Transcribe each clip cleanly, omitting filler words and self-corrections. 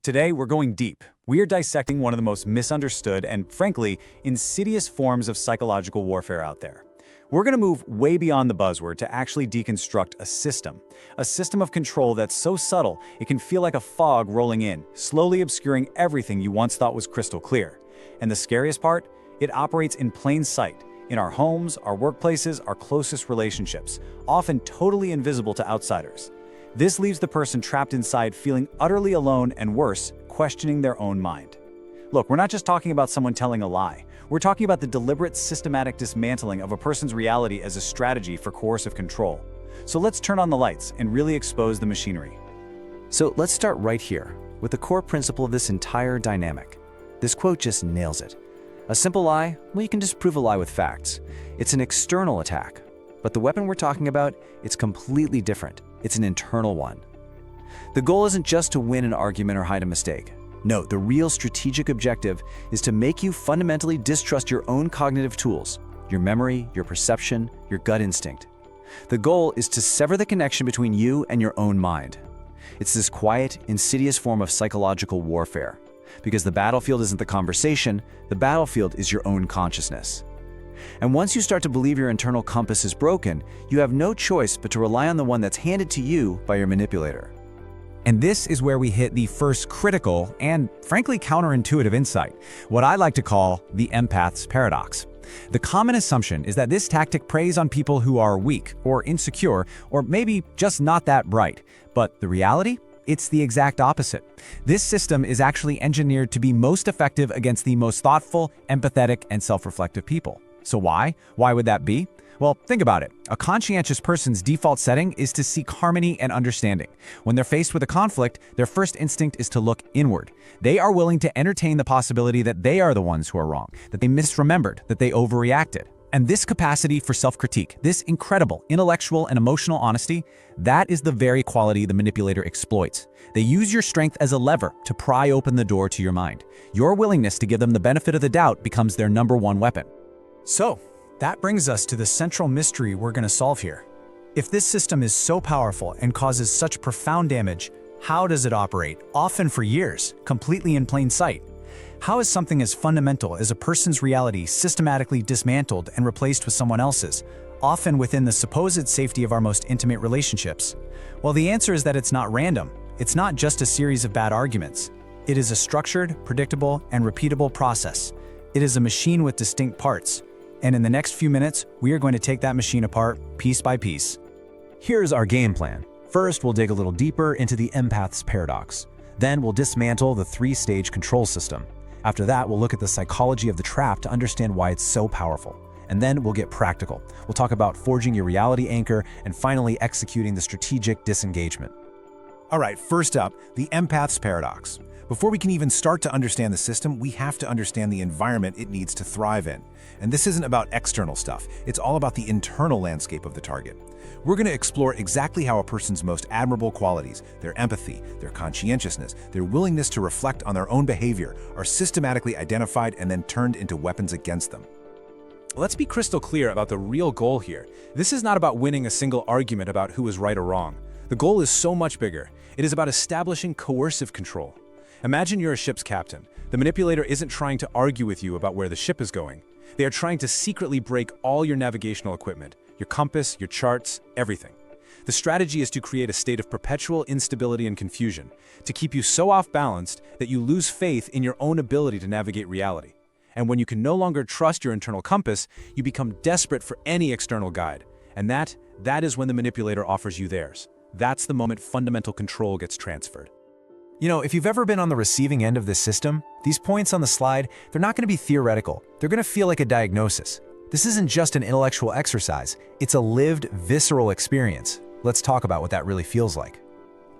Today, we're going deep. We are dissecting one of the most misunderstood and, frankly, insidious forms of psychological warfare out there. We're going to move way beyond the buzzword to actually deconstruct a system of control that's so subtle it can feel like a fog rolling in, slowly obscuring everything you once thought was crystal clear. And the scariest part? It operates in plain sight, in our homes, our workplaces, our closest relationships, often totally invisible to outsiders. This leaves the person trapped inside feeling utterly alone and worse, questioning their own mind. Look, we're not just talking about someone telling a lie. We're talking about the deliberate, systematic dismantling of a person's reality as a strategy for coercive control. So let's turn on the lights and really expose the machinery. So let's start right here, with the core principle of this entire dynamic. This quote just nails it. A simple lie? Well, you can disprove a lie with facts. It's an external attack. But the weapon we're talking about, it's completely different. It's an internal one. The goal isn't just to win an argument or hide a mistake. No, the real strategic objective is to make you fundamentally distrust your own cognitive tools, your memory, your perception, your gut instinct. The goal is to sever the connection between you and your own mind. It's this quiet, insidious form of psychological warfare. Because the battlefield isn't the conversation, the battlefield is your own consciousness. And once you start to believe your internal compass is broken, you have no choice but to rely on the one that's handed to you by your manipulator. And this is where we hit the first critical and, frankly, counterintuitive insight, what I like to call the empath's paradox. The common assumption is that this tactic preys on people who are weak or insecure or maybe just not that bright. But the reality? It's the exact opposite. This system is actually engineered to be most effective against the most thoughtful, empathetic, and self-reflective people. So why? Why would that be? Well, think about it. A conscientious person's default setting is to seek harmony and understanding. When they're faced with a conflict, their first instinct is to look inward. They are willing to entertain the possibility that they are the ones who are wrong, that they misremembered, that they overreacted. And this capacity for self-critique, this incredible intellectual and emotional honesty, that is the very quality the manipulator exploits. They use your strength as a lever to pry open the door to your mind. Your willingness to give them the benefit of the doubt becomes their number one weapon. So, that brings us to the central mystery we're going to solve here. If this system is so powerful and causes such profound damage, how does it operate, often for years, completely in plain sight? How is something as fundamental as a person's reality systematically dismantled and replaced with someone else's, often within the supposed safety of our most intimate relationships? Well, the answer is that it's not random. It's not just a series of bad arguments. It is a structured, predictable, and repeatable process. It is a machine with distinct parts. And in the next few minutes, we are going to take that machine apart piece by piece. Here's our game plan. First, we'll dig a little deeper into the empath's paradox. Then we'll dismantle the three-stage control system. After that, we'll look at the psychology of the trap to understand why it's so powerful. And then we'll get practical. We'll talk about forging your reality anchor and finally executing the strategic disengagement. All right, first up, the empath's paradox. Before we can even start to understand the system, we have to understand the environment it needs to thrive in. And this isn't about external stuff, it's all about the internal landscape of the target. We're going to explore exactly how a person's most admirable qualities, their empathy, their conscientiousness, their willingness to reflect on their own behavior, are systematically identified and then turned into weapons against them. Let's be crystal clear about the real goal here. This is not about winning a single argument about who is right or wrong. The goal is so much bigger. It is about establishing coercive control. Imagine you're a ship's captain. The manipulator isn't trying to argue with you about where the ship is going. They are trying to secretly break all your navigational equipment, your compass, your charts, everything. The strategy is to create a state of perpetual instability and confusion, to keep you so off-balanced that you lose faith in your own ability to navigate reality. And when you can no longer trust your internal compass, you become desperate for any external guide. And that is when the manipulator offers you theirs. That's the moment fundamental control gets transferred. You know, if you've ever been on the receiving end of this system, these points on the slide, they're not going to be theoretical. They're going to feel like a diagnosis. This isn't just an intellectual exercise. It's a lived, visceral experience. Let's talk about what that really feels like.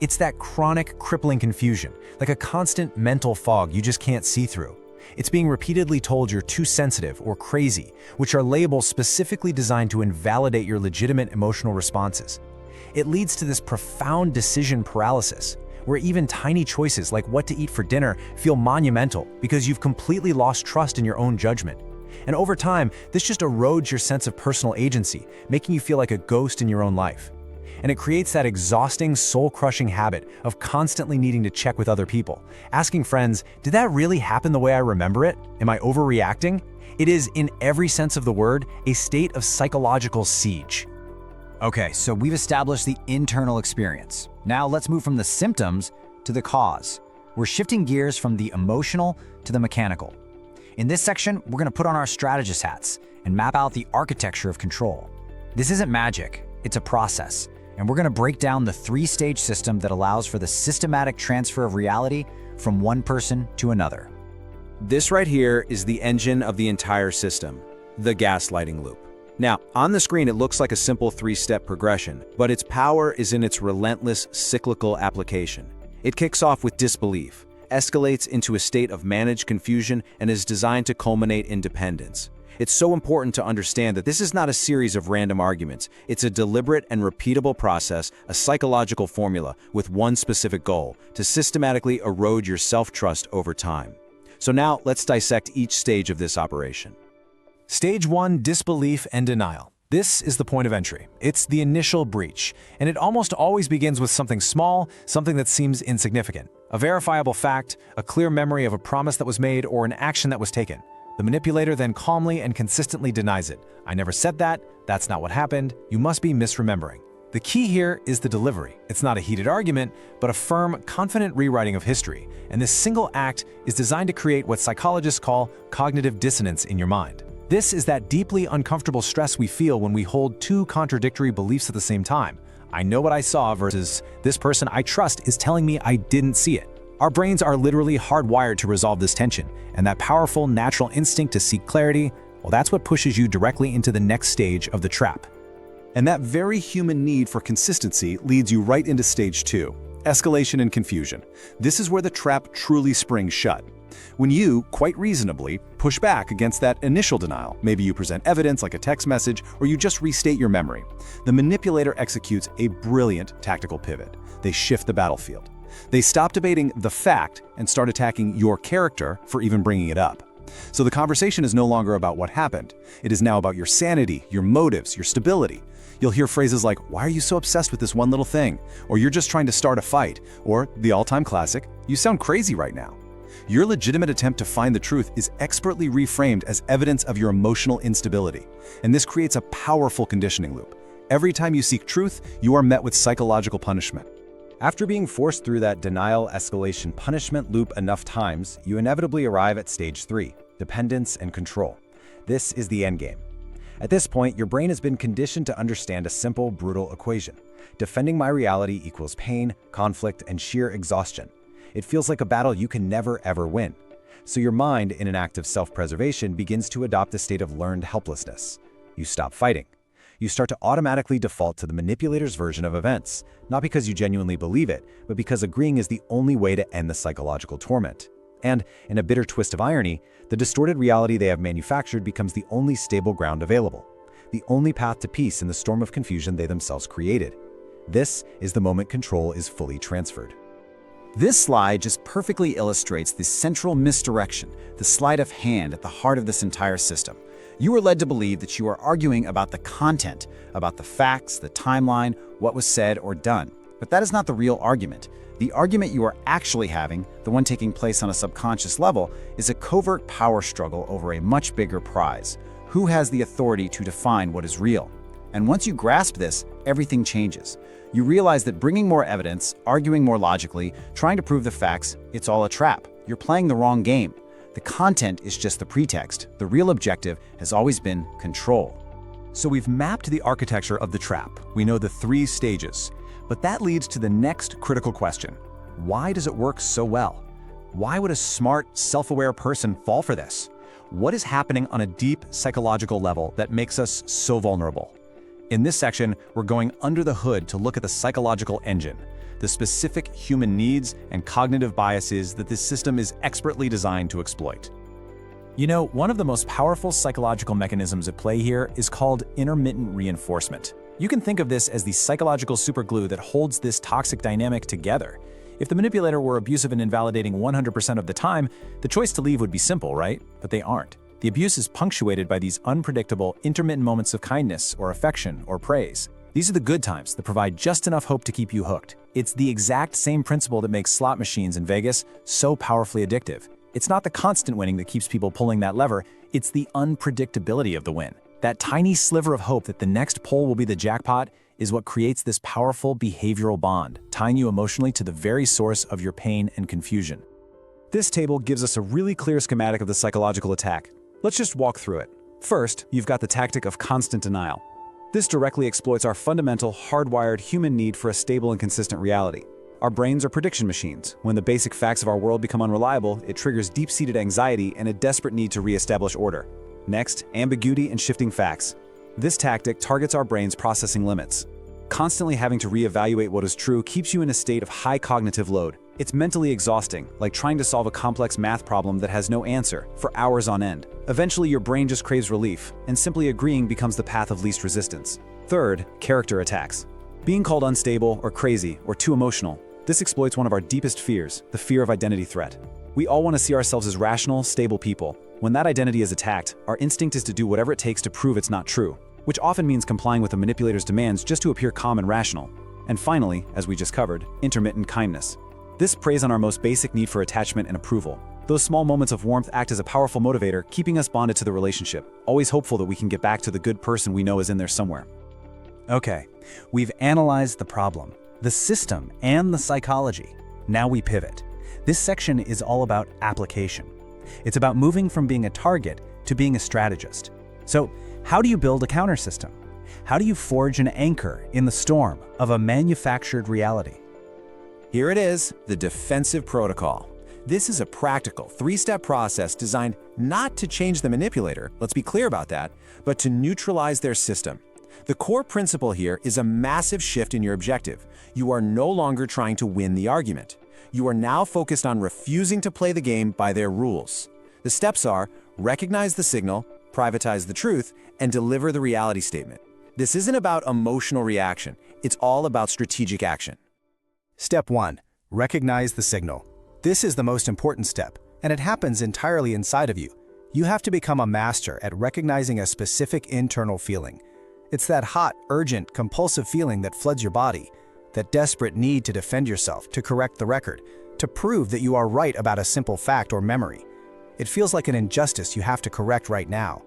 It's that chronic, crippling confusion, like a constant mental fog you just can't see through. It's being repeatedly told you're too sensitive or crazy, which are labels specifically designed to invalidate your legitimate emotional responses. It leads to this profound decision paralysis, where even tiny choices like what to eat for dinner feel monumental because you've completely lost trust in your own judgment. And over time, this just erodes your sense of personal agency, making you feel like a ghost in your own life. And it creates that exhausting, soul-crushing habit of constantly needing to check with other people, asking friends, did that really happen the way I remember it? Am I overreacting? It is, in every sense of the word, a state of psychological siege. Okay, so we've established the internal experience. Now let's move from the symptoms to the cause. We're shifting gears from the emotional to the mechanical. In this section, we're going to put on our strategist hats and map out the architecture of control. This isn't magic, it's a process, and we're going to break down the three-stage system that allows for the systematic transfer of reality from one person to another. This right here is the engine of the entire system, the gaslighting loop. Now, on the screen, it looks like a simple three-step progression, but its power is in its relentless, cyclical application. It kicks off with disbelief, escalates into a state of managed confusion, and is designed to culminate in dependence. It's so important to understand that this is not a series of random arguments. It's a deliberate and repeatable process, a psychological formula with one specific goal: to systematically erode your self-trust over time. So now, let's dissect each stage of this operation. Stage 1, disbelief and denial. This is the point of entry. It's the initial breach, and it almost always begins with something small, something that seems insignificant. A verifiable fact, a clear memory of a promise that was made, or an action that was taken. The manipulator then calmly and consistently denies it. I never said that, that's not what happened, you must be misremembering. The key here is the delivery. It's not a heated argument, but a firm, confident rewriting of history, and this single act is designed to create what psychologists call cognitive dissonance in your mind. This is that deeply uncomfortable stress we feel when we hold two contradictory beliefs at the same time. I know what I saw versus this person I trust is telling me I didn't see it. Our brains are literally hardwired to resolve this tension, and that powerful natural instinct to seek clarity, well, that's what pushes you directly into the next stage of the trap. And that very human need for consistency leads you right into stage 2, escalation and confusion. This is where the trap truly springs shut. When you, quite reasonably, push back against that initial denial, maybe you present evidence like a text message, or you just restate your memory, the manipulator executes a brilliant tactical pivot. They shift the battlefield. They stop debating the fact and start attacking your character for even bringing it up. So the conversation is no longer about what happened. It is now about your sanity, your motives, your stability. You'll hear phrases like, "Why are you so obsessed with this one little thing?" Or "You're just trying to start a fight." Or the all-time classic, "You sound crazy right now." Your legitimate attempt to find the truth is expertly reframed as evidence of your emotional instability. And this creates a powerful conditioning loop. Every time you seek truth, you are met with psychological punishment. After being forced through that denial, escalation, punishment loop enough times, you inevitably arrive at stage 3, dependence and control. This is the endgame. At this point, your brain has been conditioned to understand a simple, brutal equation. Defending my reality equals pain, conflict, and sheer exhaustion. It feels like a battle you can never, ever win. So your mind, in an act of self-preservation, begins to adopt a state of learned helplessness. You stop fighting. You start to automatically default to the manipulator's version of events, not because you genuinely believe it, but because agreeing is the only way to end the psychological torment. And, in a bitter twist of irony, the distorted reality they have manufactured becomes the only stable ground available, the only path to peace in the storm of confusion they themselves created. This is the moment control is fully transferred. This slide just perfectly illustrates the central misdirection, the sleight of hand at the heart of this entire system. You are led to believe that you are arguing about the content, about the facts, the timeline, what was said or done. But that is not the real argument. The argument you are actually having, the one taking place on a subconscious level, is a covert power struggle over a much bigger prize. Who has the authority to define what is real? And once you grasp this, everything changes. You realize that bringing more evidence, arguing more logically, trying to prove the facts, it's all a trap. You're playing the wrong game. The content is just the pretext. The real objective has always been control. So we've mapped the architecture of the trap. We know the 3 stages. But that leads to the next critical question. Why does it work so well? Why would a smart, self-aware person fall for this? What is happening on a deep psychological level that makes us so vulnerable? In this section, we're going under the hood to look at the psychological engine, the specific human needs and cognitive biases that this system is expertly designed to exploit. You know, one of the most powerful psychological mechanisms at play here is called intermittent reinforcement. You can think of this as the psychological superglue that holds this toxic dynamic together. If the manipulator were abusive and invalidating 100% of the time, the choice to leave would be simple, right? But they aren't. The abuse is punctuated by these unpredictable, intermittent moments of kindness or affection or praise. These are the good times that provide just enough hope to keep you hooked. It's the exact same principle that makes slot machines in Vegas so powerfully addictive. It's not the constant winning that keeps people pulling that lever, it's the unpredictability of the win. That tiny sliver of hope that the next pull will be the jackpot is what creates this powerful behavioral bond, tying you emotionally to the very source of your pain and confusion. This table gives us a really clear schematic of the psychological attack. Let's just walk through it. First, you've got the tactic of constant denial. This directly exploits our fundamental, hardwired human need for a stable and consistent reality. Our brains are prediction machines. When the basic facts of our world become unreliable, it triggers deep-seated anxiety and a desperate need to re-establish order. Next, ambiguity and shifting facts. This tactic targets our brain's processing limits. Constantly having to re-evaluate what is true keeps you in a state of high cognitive load. It's mentally exhausting, like trying to solve a complex math problem that has no answer, for hours on end. Eventually, your brain just craves relief, and simply agreeing becomes the path of least resistance. Third, character attacks. Being called unstable or crazy or too emotional, this exploits one of our deepest fears, the fear of identity threat. We all want to see ourselves as rational, stable people. When that identity is attacked, our instinct is to do whatever it takes to prove it's not true, which often means complying with a manipulator's demands just to appear calm and rational. And finally, as we just covered, intermittent kindness. This preys on our most basic need for attachment and approval. Those small moments of warmth act as a powerful motivator, keeping us bonded to the relationship, always hopeful that we can get back to the good person we know is in there somewhere. Okay, we've analyzed the problem, the system, and the psychology. Now we pivot. This section is all about application. It's about moving from being a target to being a strategist. So, how do you build a counter system? How do you forge an anchor in the storm of a manufactured reality? Here it is, the defensive protocol. This is a practical, three-step process designed not to change the manipulator, let's be clear about that, but to neutralize their system. The core principle here is a massive shift in your objective. You are no longer trying to win the argument. You are now focused on refusing to play the game by their rules. The steps are: recognize the signal, privatize the truth, and deliver the reality statement. This isn't about emotional reaction. It's all about strategic action. Step 1. Recognize the signal. This is the most important step, and it happens entirely inside of you. You have to become a master at recognizing a specific internal feeling. It's that hot, urgent, compulsive feeling that floods your body, that desperate need to defend yourself, to correct the record, to prove that you are right about a simple fact or memory. It feels like an injustice you have to correct right now.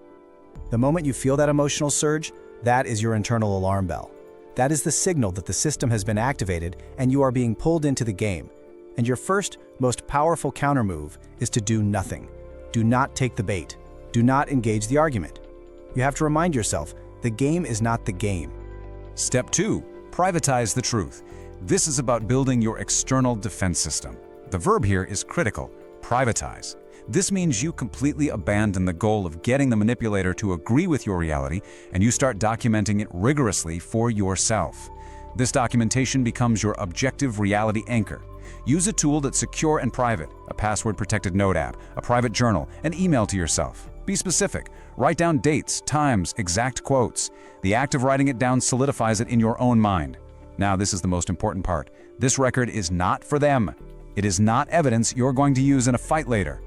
The moment you feel that emotional surge, that is your internal alarm bell. That is the signal that the system has been activated and you are being pulled into the game. And your first, most powerful countermove is to do nothing. Do not take the bait. Do not engage the argument. You have to remind yourself, the game is not the game. Step 2. Privatize the truth. This is about building your external defense system. The verb here is critical, privatize. This means you completely abandon the goal of getting the manipulator to agree with your reality, and you start documenting it rigorously for yourself. This documentation becomes your objective reality anchor. Use a tool that's secure and private, a password-protected note app, a private journal, an email to yourself. Be specific. Write down dates, times, exact quotes. The act of writing it down solidifies it in your own mind. Now, this is the most important part. This record is not for them. It is not evidence you're going to use in a fight later.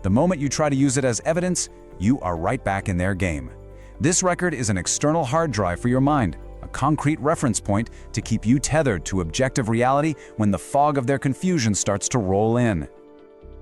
The moment you try to use it as evidence, you are right back in their game. This record is an external hard drive for your mind, a concrete reference point to keep you tethered to objective reality when the fog of their confusion starts to roll in.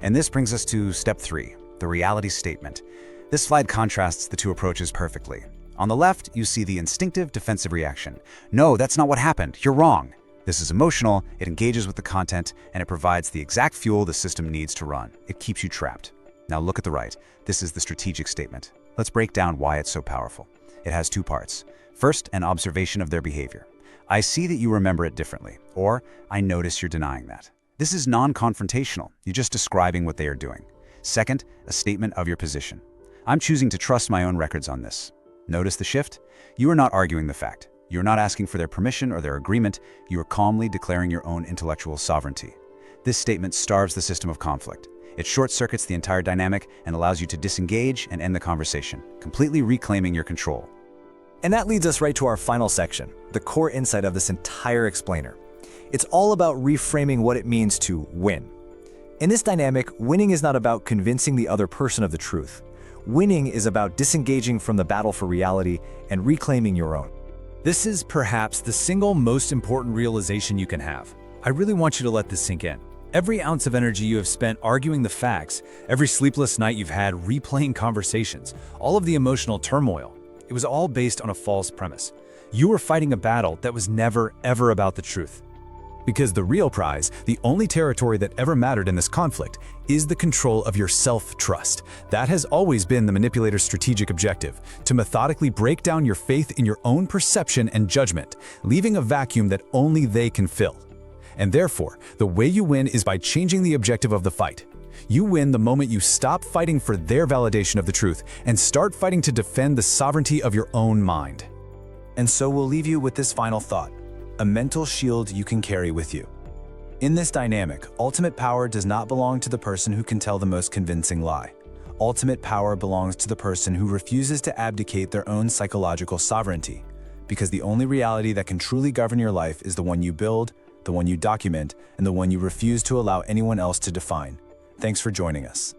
And this brings us to step 3, the reality statement. This slide contrasts the two approaches perfectly. On the left, you see the instinctive defensive reaction. No, that's not what happened. You're wrong. This is emotional, it engages with the content, and it provides the exact fuel the system needs to run. It keeps you trapped. Now look at the right. This is the strategic statement. Let's break down why it's so powerful. It has 2 parts. First, an observation of their behavior. I see that you remember it differently, or I notice you're denying that. This is non-confrontational. You're just describing what they are doing. Second, a statement of your position. I'm choosing to trust my own records on this. Notice the shift? You are not arguing the fact. You're not asking for their permission or their agreement. You are calmly declaring your own intellectual sovereignty. This statement starves the system of conflict. It short-circuits the entire dynamic and allows you to disengage and end the conversation, completely reclaiming your control. And that leads us right to our final section, the core insight of this entire explainer. It's all about reframing what it means to win. In this dynamic, winning is not about convincing the other person of the truth. Winning is about disengaging from the battle for reality and reclaiming your own. This is perhaps the single most important realization you can have. I really want you to let this sink in. Every ounce of energy you have spent arguing the facts, every sleepless night you've had replaying conversations, all of the emotional turmoil, it was all based on a false premise. You were fighting a battle that was never, ever about the truth. Because the real prize, the only territory that ever mattered in this conflict, is the control of your self-trust. That has always been the manipulator's strategic objective, to methodically break down your faith in your own perception and judgment, leaving a vacuum that only they can fill. And therefore, the way you win is by changing the objective of the fight. You win the moment you stop fighting for their validation of the truth and start fighting to defend the sovereignty of your own mind. And so we'll leave you with this final thought, a mental shield you can carry with you. In this dynamic, ultimate power does not belong to the person who can tell the most convincing lie. Ultimate power belongs to the person who refuses to abdicate their own psychological sovereignty, because the only reality that can truly govern your life is the one you build, the one you document, and the one you refuse to allow anyone else to define. Thanks for joining us.